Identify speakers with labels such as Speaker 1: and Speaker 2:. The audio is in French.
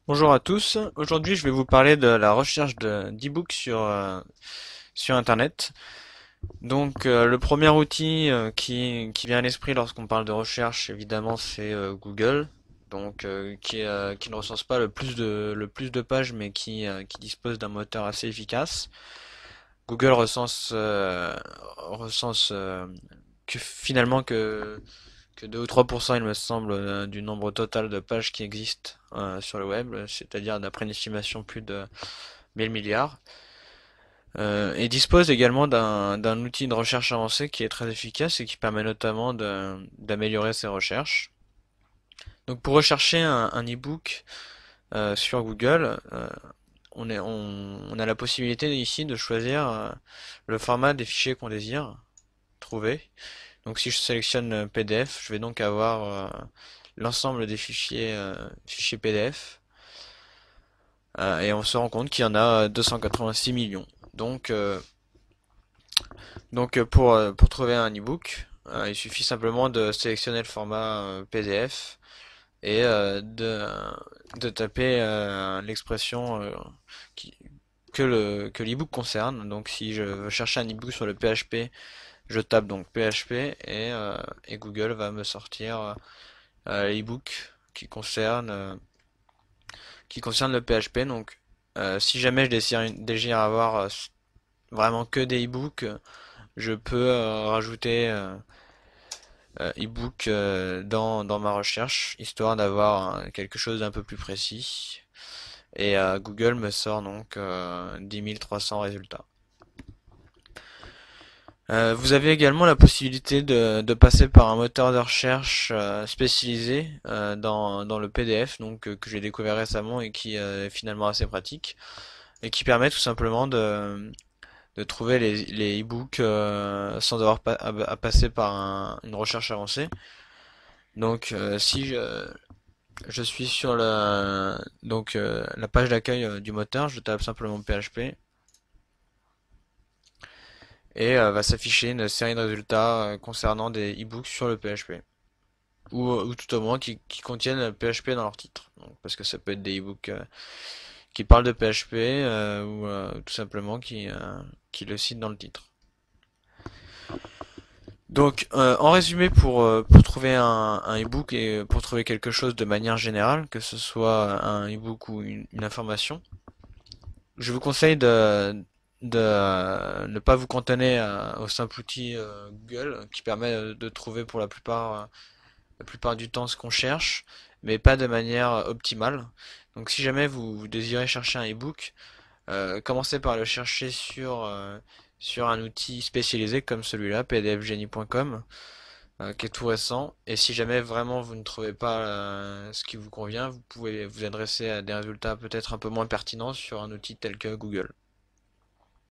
Speaker 1: Bonjour à tous. Aujourd'hui, je vais vous parler de la recherche d'e-books sur Internet. Donc, le premier outil qui vient à l'esprit lorsqu'on parle de recherche, évidemment, c'est Google. Donc, qui ne recense pas le plus de pages, mais qui dispose d'un moteur assez efficace. Google recense que finalement que 2 ou 3%, il me semble, du nombre total de pages qui existent sur le web, c'est-à-dire d'après une estimation plus de 1000 milliards, et dispose également d'un outil de recherche avancé qui est très efficace et qui permet notamment d'améliorer ses recherches. Donc pour rechercher un e-book sur Google, on a la possibilité ici de choisir le format des fichiers qu'on désire trouver. Donc si je sélectionne PDF, je vais donc avoir l'ensemble des fichiers PDF. Et on se rend compte qu'il y en a 286 millions. Donc, euh, pour trouver un e-book, il suffit simplement de sélectionner le format PDF et de taper l'expression qui- que l'e-book concerne. Donc si je veux chercher un e-book sur le PHP, je tape donc PHP et Google va me sortir l'e-book qui concerne le PHP. Donc, si jamais désire avoir vraiment que des e-books, je peux rajouter e-book dans ma recherche, histoire d'avoir quelque chose d'un peu plus précis. Et Google me sort donc 10 300 résultats. Vous avez également la possibilité de passer par un moteur de recherche spécialisé dans le PDF, donc que j'ai découvert récemment et qui est finalement assez pratique et qui permet tout simplement de trouver les e-books sans avoir à passer par une recherche avancée. Donc si je suis sur la page d'accueil du moteur, je tape simplement PHP et va s'afficher une série de résultats concernant des e-books sur le PHP. Ou tout au moins qui contiennent PHP dans leur titre. Donc, parce que ça peut être des e-books qui parlent de PHP ou tout simplement qui le citent dans le titre. Donc, en résumé, pour trouver un e-book et pour trouver quelque chose de manière générale, que ce soit un e-book ou une information, je vous conseille de ne pas vous cantonner au simple outil Google qui permet de trouver pour la plupart du temps ce qu'on cherche, mais pas de manière optimale. Donc si jamais vous désirez chercher un e-book, commencez par le chercher sur un outil spécialisé comme celui-là, pdfgenie.com, qui est tout récent. Et si jamais vraiment vous ne trouvez pas ce qui vous convient, vous pouvez vous adresser à des résultats peut-être un peu moins pertinents sur un outil tel que Google.